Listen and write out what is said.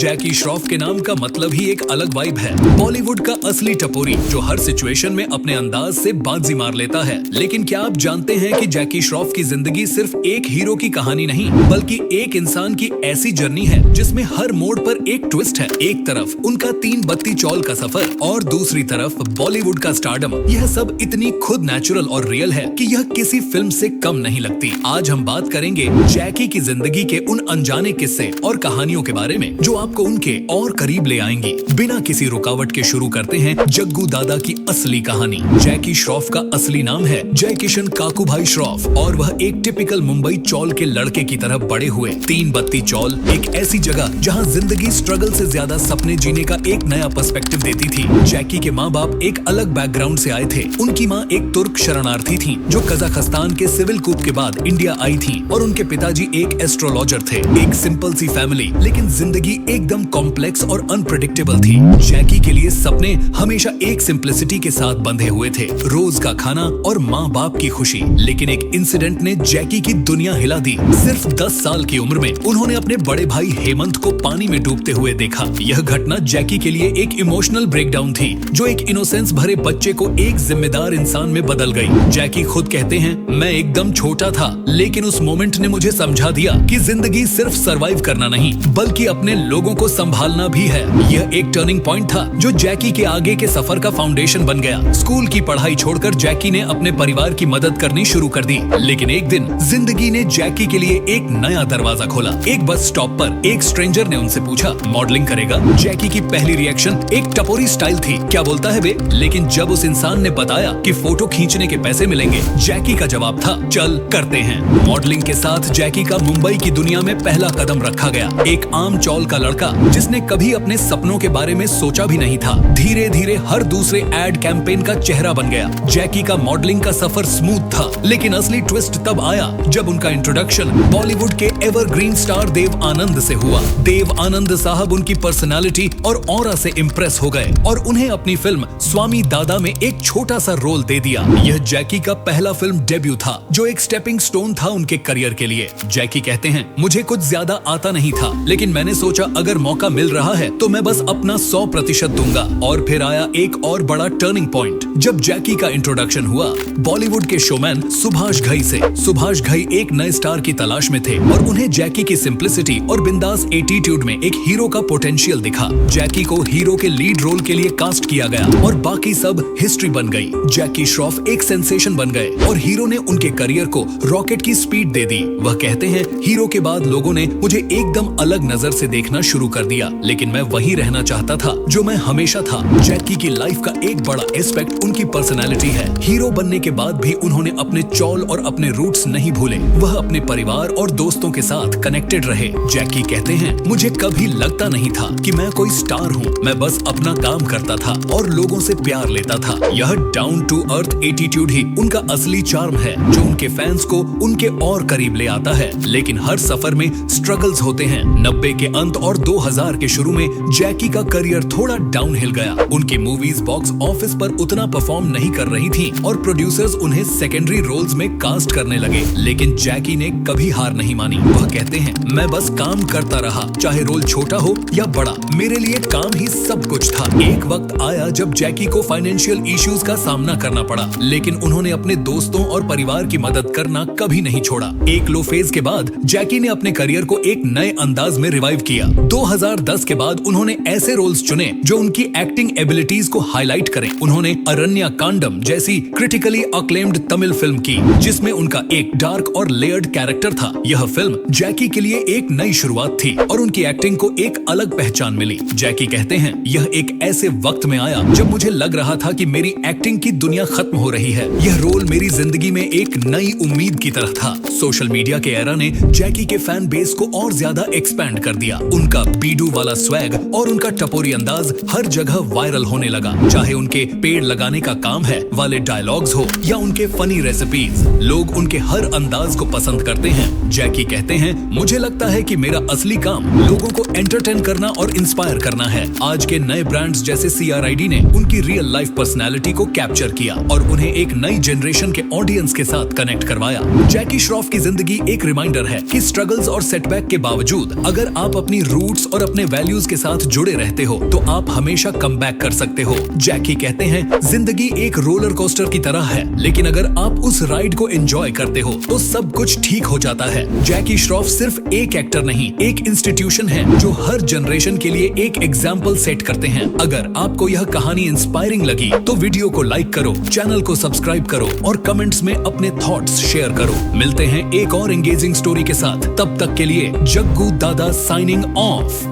जैकी श्रॉफ के नाम का मतलब ही एक अलग वाइब है। बॉलीवुड का असली टपोरी जो हर सिचुएशन में अपने अंदाज से बाजी मार लेता है। लेकिन क्या आप जानते हैं कि जैकी श्रॉफ की जिंदगी सिर्फ एक हीरो की कहानी नहीं, बल्कि एक इंसान की ऐसी जर्नी है जिसमें हर मोड़ पर एक ट्विस्ट है। एक तरफ उनका 3 बत्ती चौल का सफर और दूसरी तरफ बॉलीवुड का स्टारडम। यह सब इतनी खुद नेचुरल और रियल है कि यह किसी फिल्म से कम नहीं लगती। आज हम बात करेंगे जैकी की जिंदगी के उन अनजाने किस्से और कहानियों के बारे में जो आपको उनके और करीब ले आएंगी। बिना किसी रुकावट के शुरू करते हैं जग्गू दादा की असली कहानी। जैकी श्रॉफ का असली नाम है जय किशन काकूभाई श्रॉफ और वह एक टिपिकल मुंबई चौल के लड़के की तरह बड़े हुए। 3 बत्ती चौल एक ऐसी जगह जहां जिंदगी स्ट्रगल से ज्यादा सपने जीने का एक नया पर्सपेक्टिव देती थी। जैकी के माँ बाप एक अलग बैकग्राउंड से आए थे। उनकी माँ एक तुर्क शरणार्थी थी जो कजाकिस्तान के सिविल कूप के बाद इंडिया आई थी और उनके पिताजी एक एस्ट्रोलॉजर थे। एक सिंपल सी फैमिली, लेकिन जिंदगी एकदम कॉम्प्लेक्स और अनप्रेडिक्टेबल थी। जैकी के लिए सपने हमेशा एक सिंप्लिसिटी के साथ बंधे हुए थे, रोज का खाना और माँ बाप की खुशी। लेकिन एक इंसिडेंट ने जैकी की दुनिया हिला दी। सिर्फ 10 साल की उम्र में उन्होंने अपने बड़े भाई हेमंत को पानी में डूबते हुए देखा। यह घटना जैकी के लिए एक इमोशनल ब्रेकडाउन थी जो एक इनोसेंस भरे बच्चे को एक जिम्मेदार इंसान में बदल गई। जैकी खुद कहते हैं, मैं एकदम छोटा था, लेकिन उस मोमेंट ने मुझे समझा दिया कि जिंदगी सिर्फ सरवाइव करना नहीं बल्कि अपने लोगों को संभालना भी है। यह एक टर्निंग पॉइंट था जो जैकी के आगे के सफर का फाउंडेशन बन गया। स्कूल की पढ़ाई छोड़कर जैकी ने अपने परिवार की मदद करनी शुरू कर दी। लेकिन एक दिन जिंदगी ने जैकी के लिए एक नया दरवाजा खोला। एक बस स्टॉप पर एक स्ट्रेंजर ने उनसे पूछा, मॉडलिंग करेगा? जैकी की पहली रिएक्शन एक टपोरी स्टाइल थी, क्या बोलता है बे? लेकिन जब उस इंसान ने बताया कि फोटो खींचने के पैसे मिलेंगे, जैकी का जवाब था, चल करते हैं। मॉडलिंग के साथ जैकी का मुंबई की दुनिया में पहला कदम रखा गया। एक आम चौल का लड़का जिसने कभी अपने सपनों के बारे में सोचा भी नहीं था, धीरे धीरे हर दूसरे एड कैंपेन का चेहरा बन गया। जैकी का मॉडलिंग का सफर स्मूथ था, लेकिन असली ट्विस्ट तब आया जब उनका इंट्रोडक्शन बॉलीवुड के एवरग्रीन स्टार देव आनंद से हुआ। देव आनंद साहब उनकी पर्सनालिटी और ऑरा से इम्प्रेस हो गए और उन्हें अपनी फिल्म स्वामी दादा में एक छोटा सा रोल दे दिया। यह जैकी का पहला फिल्म डेब्यू था जो एक स्टेपिंग स्टोन था उनके करियर के लिए। जैकी कहते हैं, मुझे कुछ ज्यादा आता नहीं था, लेकिन मैंने सोचा अगर मौका मिल रहा है तो मैं बस अपना 100% दूंगा। और फिर आया एक और बड़ा टर्निंग पॉइंट जब जैकी का इंट्रोडक्शन हुआ बॉलीवुड के शोमैन सुभाष घई से। सुभाष घई एक नए स्टार की तलाश में थे और उन्हें जैकी की सिंप्लिसिटी और बिंदास एटीट्यूड में एक हीरो का पोटेंशियल दिखा। जैकी को हीरो के लीड रोल के लिए कास्ट किया गया और बाकी सब हिस्ट्री बन गई। जैकी श्रॉफ एक सेंसेशन बन गए और हीरो ने उनके करियर को रॉकेट की स्पीड दे दी। वह कहते हैं, हीरो के बाद लोगों ने मुझे एकदम अलग नजर से देखना शुरू कर दिया, लेकिन मैं वही रहना चाहता था जो मैं हमेशा था। जैकी की लाइफ का एक बड़ा एस्पेक्ट उनकी पर्सनालिटी है। हीरो बनने के बाद भी उन्होंने अपने चौल और अपने रूट्स नहीं भूले। वह अपने परिवार और दोस्तों के साथ कनेक्टेड रहे। जैकी कहते हैं, मुझे कभी लगता नहीं था कि मैं कोई स्टार हूँ, मैं बस अपना काम करता था और लोगों से प्यार लेता था। यह डाउन टू अर्थ एटीट्यूड ही उनका असली चार्म है जो उनके फैंस को उनके और करीब ले आता है। लेकिन हर सफर में स्ट्रगल्स होते हैं। 90 के अंत और 2000 के शुरू में जैकी का करियर थोड़ा डाउनहिल गया। उनकी मूवीज बॉक्स ऑफिस पर उतना परफॉर्म नहीं कर रही थी और प्रोड्यूसर्स उन्हें सेकेंडरी रोल्स में कास्ट करने लगे। लेकिन जैकी ने कभी हार नहीं मानी। वह कहते हैं, मैं बस काम करता रहा, चाहे रोल छोटा हो या बड़ा, मेरे लिए काम ही सब कुछ था। एक वक्त आया जब जैकी को फाइनेंशियल इश्यूज का सामना करना पड़ा, लेकिन उन्होंने अपने दोस्तों और परिवार की मदद करना कभी नहीं छोड़ा। एक लो फेज के बाद जैकी ने अपने करियर को एक नए अंदाज में रिवाइव किया। 2010 के बाद उन्होंने ऐसे रोल्स चुने जो उनकी एक्टिंग एबिलिटीज को हाईलाइट करें। उन्होंने अरण्या कांडम जैसी क्रिटिकली अक्लेम्ड तमिल फिल्म की जिसमें उनका एक डार्क और लेयर्ड कैरेक्टर था। यह फिल्म जैकी के लिए एक नई शुरुआत थी और उनकी एक्टिंग को एक अलग पहचान मिली। जैकी कहते हैं, यह एक ऐसे वक्त में आया जब मुझे लग रहा था कि मेरी एक्टिंग की दुनिया खत्म हो रही है। यह रोल मेरी जिंदगी में एक नई उम्मीद की तरह था। सोशल मीडिया के एरा ने जैकी के फैन बेस को और ज्यादा एक्सपैंड कर दिया। उनका बीडू वाला स्वैग और उनका टपोरी अंदाज हर जगह वायरल होने लगा। चाहे उनके पेड़ लगाने का काम है वाले डायलॉग्स हो या उनके फनी रेसिपीज, लोग उनके हर अंदाज को पसंद करते हैं। जैकी कहते हैं, मुझे लगता है कि मेरा असली काम लोगों को एंटरटेन करना और इंस्पायर करना है। आज के नए ब्रांड्स जैसे CRID ने उनकी रियल लाइफ पर्सनैलिटी को कैप्चर किया और उन्हें एक नई जनरेशन के ऑडियंस के साथ कनेक्ट करवाया। जैकी श्रॉफ की जिंदगी एक रिमाइंडर है कि स्ट्रगल्स और सेटबैक के बावजूद अगर आप अपनी रूट रूट्स और अपने वैल्यूज के साथ जुड़े रहते हो तो आप हमेशा कम बैक कर सकते हो। जैकी कहते हैं जिंदगी एक रोलर कोस्टर की तरह है, लेकिन अगर आप उस राइड को एंजॉय करते हो तो सब कुछ ठीक हो जाता है। जैकी श्रॉफ सिर्फ एक एक्टर नहीं, एक इंस्टीट्यूशन है जो हर जनरेशन के लिए एक एग्जाम्पल सेट करते हैं। अगर आपको यह कहानी इंस्पायरिंग लगी तो वीडियो को लाइक करो, चैनल को सब्सक्राइब करो और कमेंट्स में अपने थॉट्स शेयर करो। मिलते हैं एक और एंगेजिंग स्टोरी के साथ, तब तक के लिए जग्गू दादा साइनिंग ऑफ।